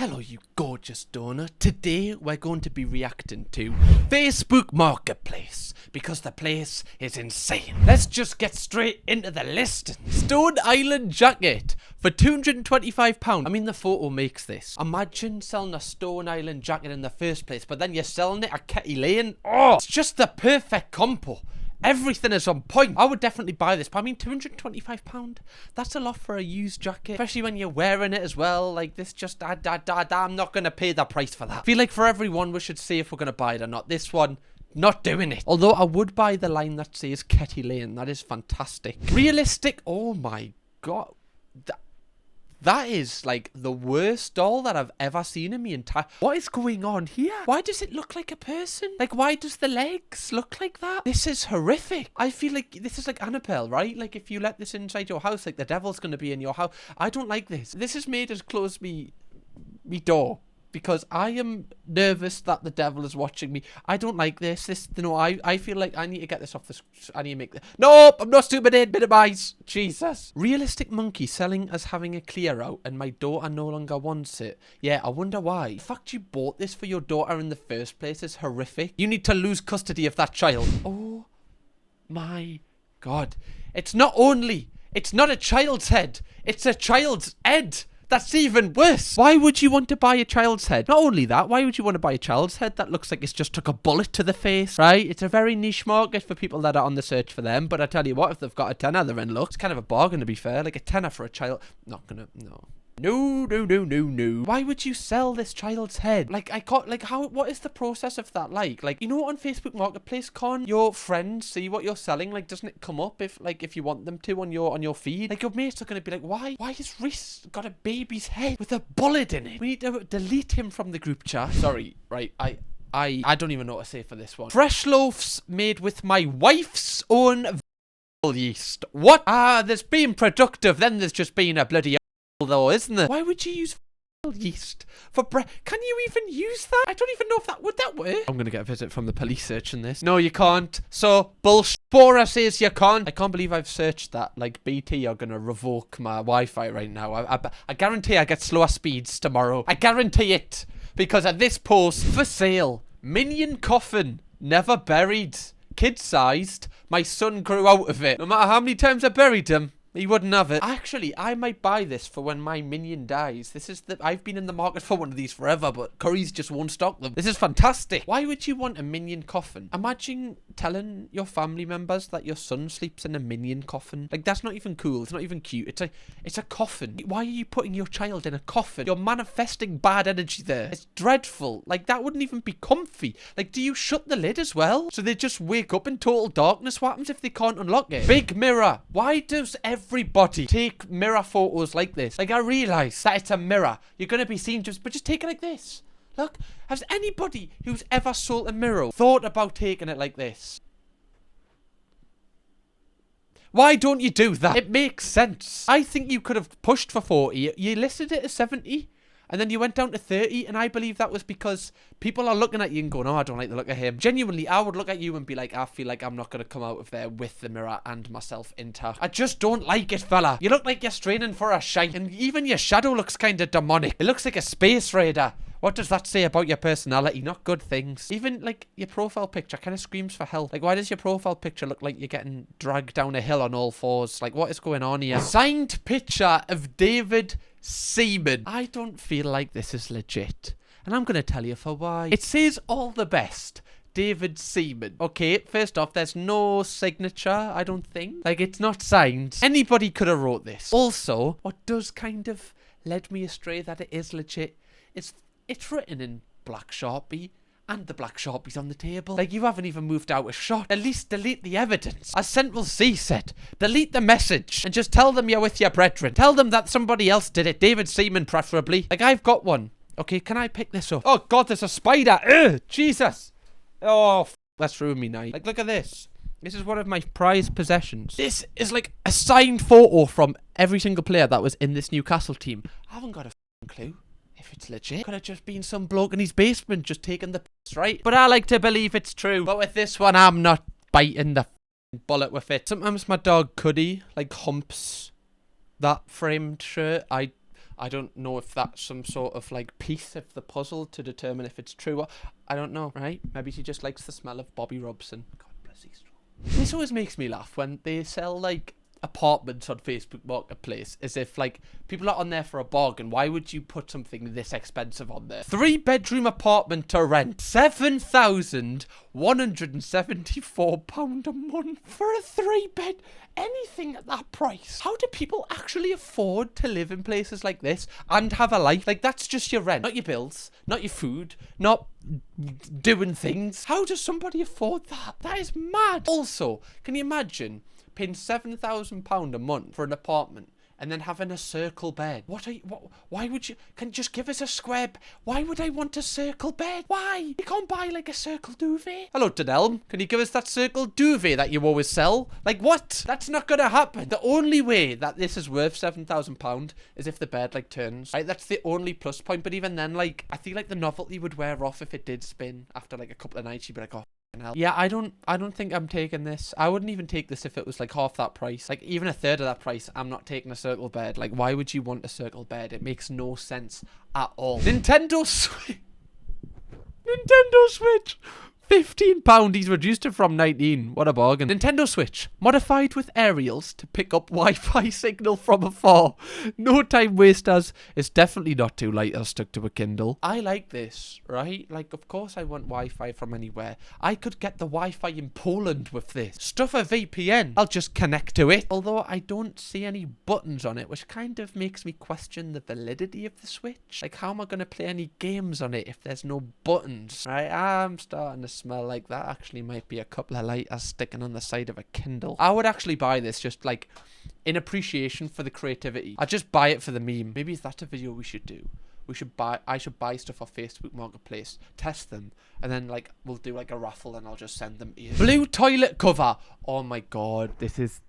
Hello you gorgeous donor. Today we're going to be reacting to Facebook Marketplace because the place is insane. Let's just get straight into the listing. Stone Island jacket for £225. I mean, the photo makes this. Imagine selling a Stone Island jacket in the first place, but then you're selling it at Ketty Lane. Oh, it's just the perfect combo. Everything is on point. I would definitely buy this, but I mean, £225, that's a lot for a used jacket, especially when you're wearing it as well. Like, this just, I'm not going to pay the price for that. I feel like for everyone, we should see if we're going to buy it or not. This one, not doing it. Although I would buy the line that says Ketty Lane. That is fantastic. Realistic, oh my god. That is like the worst doll that I've ever seen in my entire... What is going on here? Why does it look like a person? Like, why does the legs look like that? This is horrific. I feel like this is like Annabelle, right? Like, if you let this inside your house, like the devil's going to be in your house. I don't like this. This has made us close me door. Because I am nervous that the devil is watching me. I don't like this. I feel like I need to get this off the... I need to make this... Nope, I'm not stupid in. Minimize. Jesus. Realistic monkey selling as having a clear out and my daughter no longer wants it. Yeah, I wonder why. The fact you bought this for your daughter in the first place is horrific. You need to lose custody of that child. Oh my god. It's not a child's head. It's a child's head. That's even worse. Why would you want to buy a child's head? Not only that, why would you want to buy a child's head that looks like it's just took a bullet to the face, right? It's a very niche market for people that are on the search for them. But I tell you what, if they've got a tenner, they're in luck. It's kind of a bargain, to be fair. Like a tenner for a child. Not gonna, no. No. Why would you sell this child's head? Like, I can't, like, what is the process of that like? Like, you know, on Facebook Marketplace, can't your friends see what you're selling? Like, doesn't it come up if you want them to on your feed? Like, your mates are gonna be like, why has Reese got a baby's head with a bullet in it? We need to delete him from the group chat. Sorry, right, I don't even know what to say for this one. Fresh loaves made with my wife's own yeast. What? There's being productive, then there's just being a bloody though, isn't it? Why would you use yeast for bread? Can you even use that? I don't even know if that would work. I'm gonna get a visit from the police searching this. No, you can't. So bullshit. Bora says you can't. I can't believe I've searched that. Like, BT are gonna revoke my Wi-Fi right now. I guarantee I get slower speeds tomorrow. I guarantee it, because of this post. For sale, Minion coffin, never buried, kid-sized. My son grew out of it. No matter how many times I buried him, he wouldn't have it. Actually, I might buy this for when my minion dies. I've been in the market for one of these forever, but Curry's just won't stock them. This is fantastic. Why would you want a minion coffin? Imagine telling your family members that your son sleeps in a minion coffin. Like, that's not even cool. It's not even cute. It's a coffin. Why are you putting your child in a coffin? You're manifesting bad energy there. It's dreadful. Like, that wouldn't even be comfy. Like, do you shut the lid as well? So they just wake up in total darkness? What happens if they can't unlock it? Big mirror. Why does everybody take mirror photos like this? Like, I realise that it's a mirror. You're going to be seen but just take it like this. Look, has anybody who's ever sold a mirror thought about taking it like this? Why don't you do that? It makes sense. I think you could have pushed for 40. You listed it as 70. And then you went down to 30, and I believe that was because people are looking at you and going, oh, I don't like the look of him. Genuinely, I would look at you and be like, I feel like I'm not going to come out of there with the mirror and myself intact. I just don't like it, fella. You look like you're straining for a shite, and even your shadow looks kind of demonic. It looks like a space raider. What does that say about your personality? Not good things. Even, like, your profile picture kind of screams for help. Like, why does your profile picture look like you're getting dragged down a hill on all fours? Like, what is going on here? Signed picture of David Seaman. I don't feel like this is legit. And I'm going to tell you for why. It says all the best. David Seaman. Okay, first off, there's no signature, I don't think. Like, it's not signed. Anybody could have wrote this. Also, what does kind of led me astray that it is legit, it's written in black Sharpie, and the black Sharpie's on the table. Like, you haven't even moved out a shot. At least delete the evidence. As Central C said, delete the message and just tell them you're with your brethren. Tell them that somebody else did it. David Seaman, preferably. Like, I've got one. Okay, can I pick this up? Oh, God, there's a spider. Ugh, Jesus. Oh, that's ruined me now. Like, look at this. This is one of my prized possessions. This is like a signed photo from every single player that was in this Newcastle team. I haven't got a clue if it's legit. Could have just been some bloke in his basement just taking the piss, right? But I like to believe it's true. But with this one, I'm not biting the bullet with it. Sometimes my dog Cuddy, like, humps that framed shirt. I I don't know if that's some sort of like piece of the puzzle to determine if it's true or I don't know, right? Maybe she just likes the smell of Bobby Robson. God bless his soul. This always makes me laugh when they sell like apartments on Facebook Marketplace, as if like people are on there for a bargain. Why would you put something this expensive on there? 3-bedroom apartment to rent, £7,174 a month for a 3-bed. Anything at that price. How do people actually afford to live in places like this and have a life? Like, that's just your rent, not your bills, not your food, not doing things. How does somebody afford that? That is mad. Also, can you imagine paying £7,000 a month for an apartment and then having a circle bed? Why would you? Can you just give us a square? Why would I want a circle bed? Why? You can't buy like a circle duvet. Hello, Danelle. Can you give us that circle duvet that you always sell? Like, what? That's not gonna happen. The only way that this is worth £7,000 is if the bed like turns. Right? That's the only plus point. But even then, like, I feel like the novelty would wear off if it did spin after like a couple of nights. You'd be like, oh. Yeah, I don't think I'm taking this. I wouldn't even take this if it was like half that price. Like even a third of that price, I'm not taking a circle bed. Like, why would you want a circle bed? It makes no sense at all. Nintendo Switch. £15. He's reduced it from 19. What a bargain. Nintendo Switch. Modified with aerials to pick up Wi-Fi signal from afar. No time wasters. It's definitely not too light or stuck to a Kindle. I like this, right? Like, of course I want Wi-Fi from anywhere. I could get the Wi-Fi in Poland with this. Stuff a VPN. I'll just connect to it. Although I don't see any buttons on it, which kind of makes me question the validity of the Switch. Like, how am I going to play any games on it if there's no buttons? Right? I'm starting to smell like that actually might be a couple of lighters sticking on the side of a Kindle. I would actually buy this just like in appreciation for the creativity. I'd just buy it for the meme. Maybe that's a video we should do. I should buy stuff off Facebook Marketplace, test them, and then like we'll do like a raffle and I'll just send them to you. Blue toilet cover. Oh my god, this is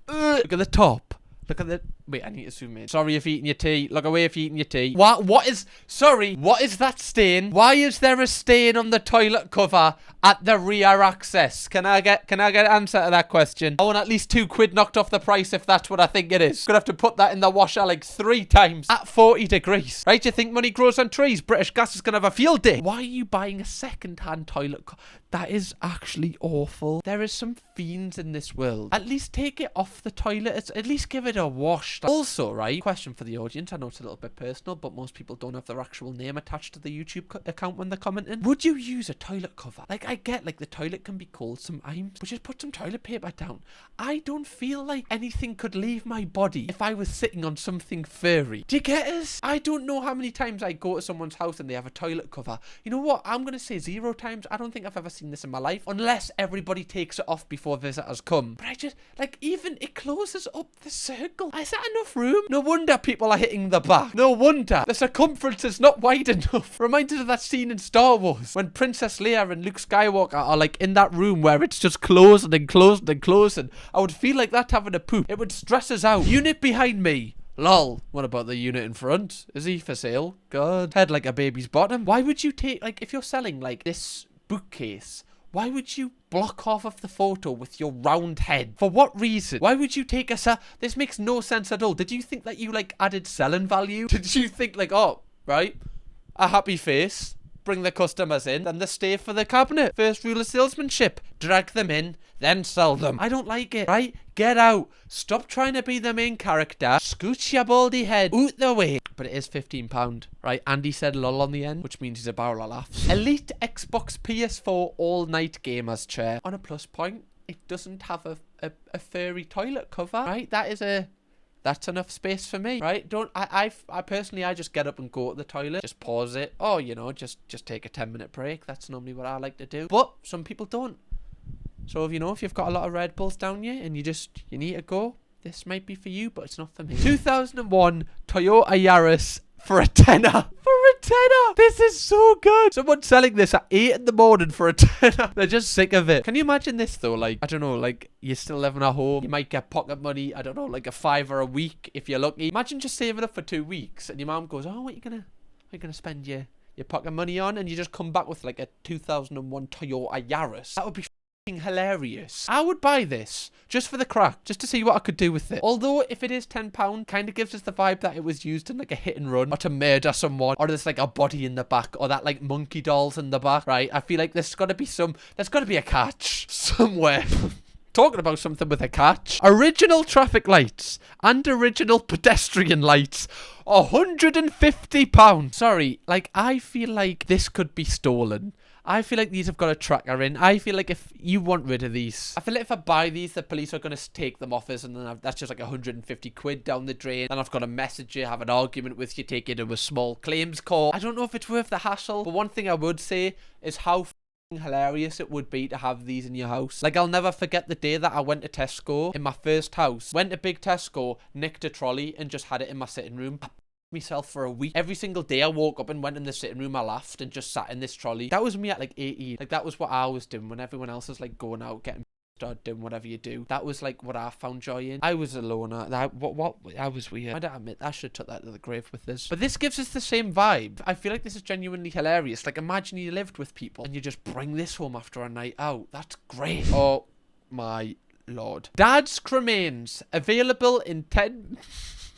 look at the top. Look at the... Wait, I need to zoom in. Sorry if you're eating your tea. Look away if you're eating your tea. What is... Sorry, what is that stain? Why is there a stain on the toilet cover at the rear access? Can I get an answer to that question? I want at least £2 knocked off the price if that's what I think it is. Gonna have to put that in the washer like 3 times at 40 degrees. Right, you think money grows on trees? British Gas is gonna have a field day. Why are you buying a second-hand toilet cover? That is actually awful. There is some fiends in this world. At least take it off the toilet. At least give it a wash. Also, right, question for the audience. I know it's a little bit personal, but most people don't have their actual name attached to the YouTube account when they're commenting. Would you use a toilet cover? Like, I get, like, the toilet can be cold sometimes, but just put some toilet paper down. I don't feel like anything could leave my body if I was sitting on something furry. Do you get us? I don't know how many times I go to someone's house and they have a toilet cover. You know what? I'm going to say 0 times. I don't think I've ever seen this in my life, unless everybody takes it off before visitors come. But I just, like, even it closes up the circle. Is that enough room? No wonder people are hitting the back. No wonder the circumference is not wide enough. Reminded of that scene in Star Wars when Princess Leia and Luke Skywalker are like in that room where it's just closing and closing and closing. I would feel like that having a poop. It would stress us out. Unit behind me. Lol. What about the unit in front? Is he for sale? God. Head like a baby's bottom. Why would you take, like, if you're selling like this bookcase, why would you block half of the photo with your round head? For what reason? Why would you take a this makes no sense at all. Did you think that you like added selling value? Did you think like, oh, right, a happy face, bring the customers in, then the stay for the cabinet. First rule of salesmanship, drag them in, then sell them. I don't like it, right? Get out. Stop trying to be the main character. Scooch your baldy head out the way. But it is £15, right? Andy said lol on the end, which means he's a barrel of laughs. Elite Xbox PS4 all-night gamers chair. On a plus point, it doesn't have a furry toilet cover, right? That's enough space for me, right? I personally, I just get up and go to the toilet, just pause it, or, you know, just take a 10-minute break. That's normally what I like to do. But some people don't. So if you've got a lot of Red Bulls down you and you need to go, this might be for you, but it's not for me. 2001 Toyota Yaris for a tenner. For a tenner. This is so good. Someone's selling this at 8 in the morning for a tenner. They're just sick of it. Can you imagine this though? Like, I don't know, like you're still living at home. You might get pocket money. I don't know, like a £5 a week if you're lucky. Imagine just saving up for 2 weeks and your mom goes, oh, what are you gonna spend your pocket money on? And you just come back with like a 2001 Toyota Yaris. That would be hilarious. I would buy this just for the crack, just to see what I could do with it. Although if it is £10, kind of gives us the vibe that it was used in like a hit and run, or to murder someone, or there's like a body in the back, or that like monkey dolls in the back, right? I feel like there's got to be a catch somewhere. Talking about something with a catch. Original traffic lights and original pedestrian lights. £150. Sorry, like I feel like this could be stolen. I feel like these have got a tracker in. I feel like if you want rid of these, I feel like if I buy these, the police are going to take them off us, and then that's just like 150 quid down the drain. Then I've got to message you, have an argument with you, take you to a small claims court. I don't know if it's worth the hassle, but one thing I would say is how hilarious it would be to have these in your house. Like, I'll never forget the day that I went to Tesco in my first house. Went to big Tesco, nicked a trolley, and just had it in my sitting room. Myself for a week. Every single day I woke up and went in the sitting room, I laughed and just sat in this trolley. That was me at like 18. Like, that was what I was doing when everyone else was like going out, getting started doing whatever you do. That was like what I found joy in. I was a loner. I was weird. I don't admit, I should have took that to the grave with this. But this gives us the same vibe. I feel like this is genuinely hilarious. Like, imagine you lived with people and you just bring this home after a night out. That's great. Oh my lord. Dad's cremains, available in 10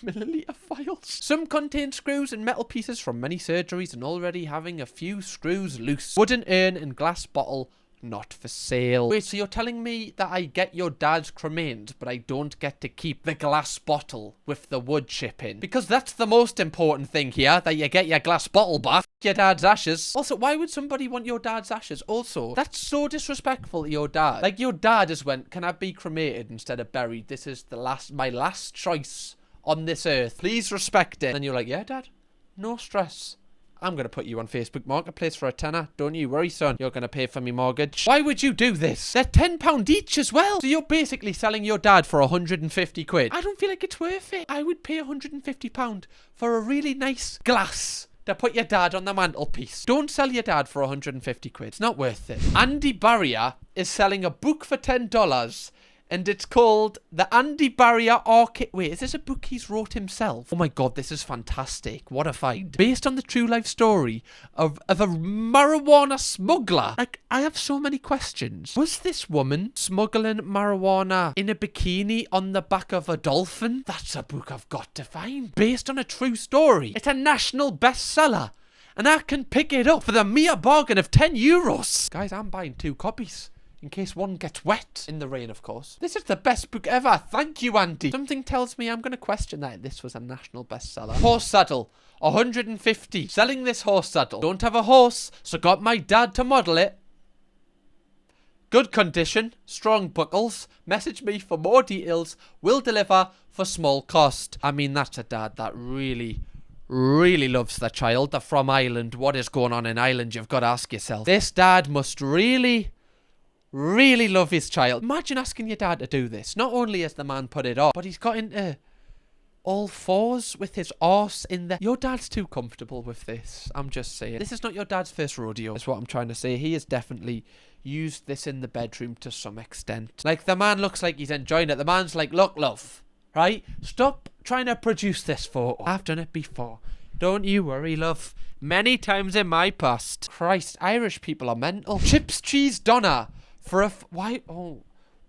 milliliter vials. Some contain screws and metal pieces from many surgeries and already having a few screws loose. Wooden urn and glass bottle not for sale. Wait, so you're telling me that I get your dad's cremains, but I don't get to keep the glass bottle with the wood chip in? Because that's the most important thing here, that you get your glass bottle back. Your dad's ashes. Also, why would somebody want your dad's ashes? Also, that's so disrespectful to your dad. Like, your dad just went, can I be cremated instead of buried? This is my last choice on this earth. Please respect it. And you're like, yeah, dad, no stress. I'm going to put you on Facebook Marketplace for a tenner. Don't you worry, son. You're going to pay for me mortgage. Why would you do this? They're £10 each as well. So you're basically selling your dad for 150 quid. I don't feel like it's worth it. I would pay £150 for a really nice glass to put your dad on the mantelpiece. Don't sell your dad for 150 quid. It's not worth it. Andy Barrier is selling a book for $10. And it's called The Andy Barrier Arcade. Wait, is this a book he's wrote himself? Oh my god, this is fantastic. What a find. Based on the true life story of a marijuana smuggler. Like, I have so many questions. Was this woman smuggling marijuana in a bikini on the back of a dolphin? That's a book I've got to find. Based on a true story. It's a national bestseller. And I can pick it up for the mere bargain of €10. Guys, I'm buying 2 copies. In case one gets wet. In the rain, of course. This is the best book ever. Thank you, Andy. Something tells me I'm going to question that this was a national bestseller. Horse saddle. 150. Selling this horse saddle. Don't have a horse, so got my dad to model it. Good condition. Strong buckles. Message me for more details. Will deliver for small cost. I mean, that's a dad that really loves their child. They're from Ireland. What is going on in Ireland? You've got to ask yourself. This dad must really love his child. Imagine asking your dad to do this. Not only has the man put it off, but he's got into all fours with his arse in there. Your dad's too comfortable with this. I'm just saying. This is not your dad's first rodeo, is what I'm trying to say. He has definitely used this in the bedroom to some extent. Like, the man looks like he's enjoying it. The man's like, look, love, right? Stop trying to produce this photo. I've done it before. Don't you worry, love. Many times in my past. Christ, Irish people are mental. Chips, cheese, doner. For a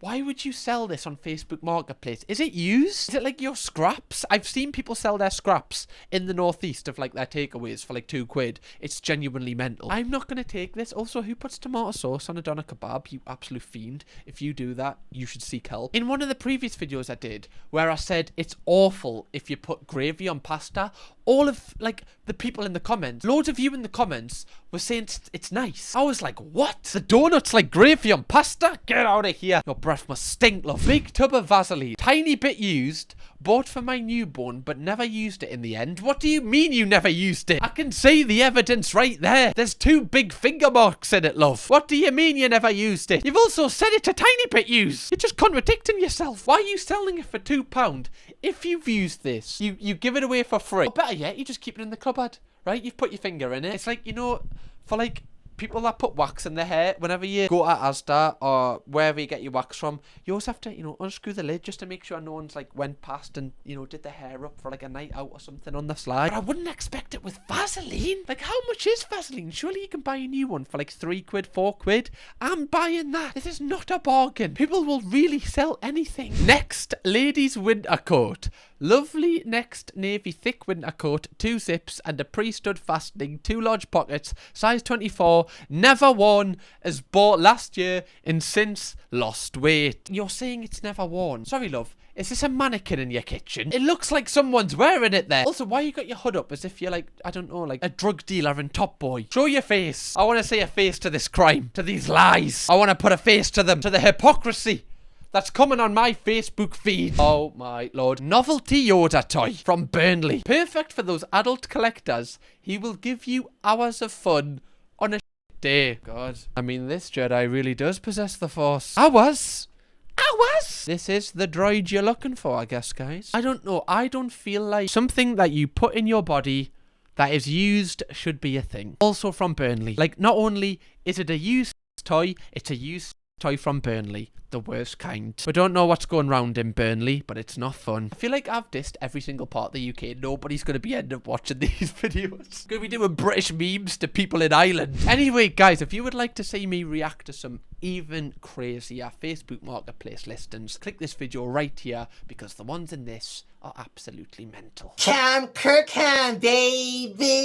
why would you sell this on Facebook Marketplace? Is it used? Is it like your scraps? I've seen people sell their scraps in the northeast of like their takeaways for like 2 quid. It's genuinely mental. I'm not going to take this. Also, who puts tomato sauce on a doner kebab? You absolute fiend. If you do that, you should seek help. In one of the previous videos I did, where I said it's awful if you put gravy on pasta, all of like the people in the comments, loads of you in the comments were saying it's nice. I was like, what? The donut's like gravy on pasta? Get out of here. Your breath must stink, love. Big tub of Vaseline. Tiny bit used. Bought for my newborn, but never used it in the end. What do you mean you never used it? I can see the evidence right there. There's 2 big finger marks in it, love. What do you mean you never used it? You've also said it's a tiny bit used. You're just contradicting yourself. Why are you selling it for £2? If you've used this, you give it away for free. Or better yet, you just keep it in the cupboard, right? You've put your finger in it. It's like, you know, for like people that put wax in their hair, whenever you go to Asda or wherever you get your wax from, you always have to, you know, unscrew the lid just to make sure no one's like went past and, you know, did their hair up for like a night out or something on the slide. But I wouldn't expect it with Vaseline. Like, how much is Vaseline? Surely you can buy a new one for like £3, £4. I'm buying that. This is not a bargain. People will really sell anything. Next, ladies' winter coat. Lovely next navy thick winter coat, 2 zips and a pre-stud fastening, 2 large pockets, size 24, never worn, as bought last year and since lost weight. You're saying it's never worn? Sorry, love. Is this a mannequin in your kitchen? It looks like someone's wearing it there. Also, why you got your hood up as if you're like, I don't know, like a drug dealer in Top Boy? Show your face. I want to see a face to this crime, to these lies. I want to put a face to them, to the hypocrisy that's coming on my Facebook feed. Oh my lord. Novelty Yoda toy from Burnley. Perfect for those adult collectors. He will give you hours of fun on a day. God. I mean, this Jedi really does possess the Force. Hours? This is the droid you're looking for, I guess, guys. I don't know. I don't feel like something that you put in your body that is used should be a thing. Also from Burnley. Like, not only is it a used toy, it's a used toy from Burnley. The worst kind. We don't know what's going round in Burnley, but it's not fun. I feel like I've dissed every single part of the UK. Nobody's going to be end up watching these videos. Going to be doing British memes to people in Ireland. Anyway, guys, if you would like to see me react to some even crazier Facebook Marketplace listings, click this video right here, because the ones in this are absolutely mental. Kirkham, baby!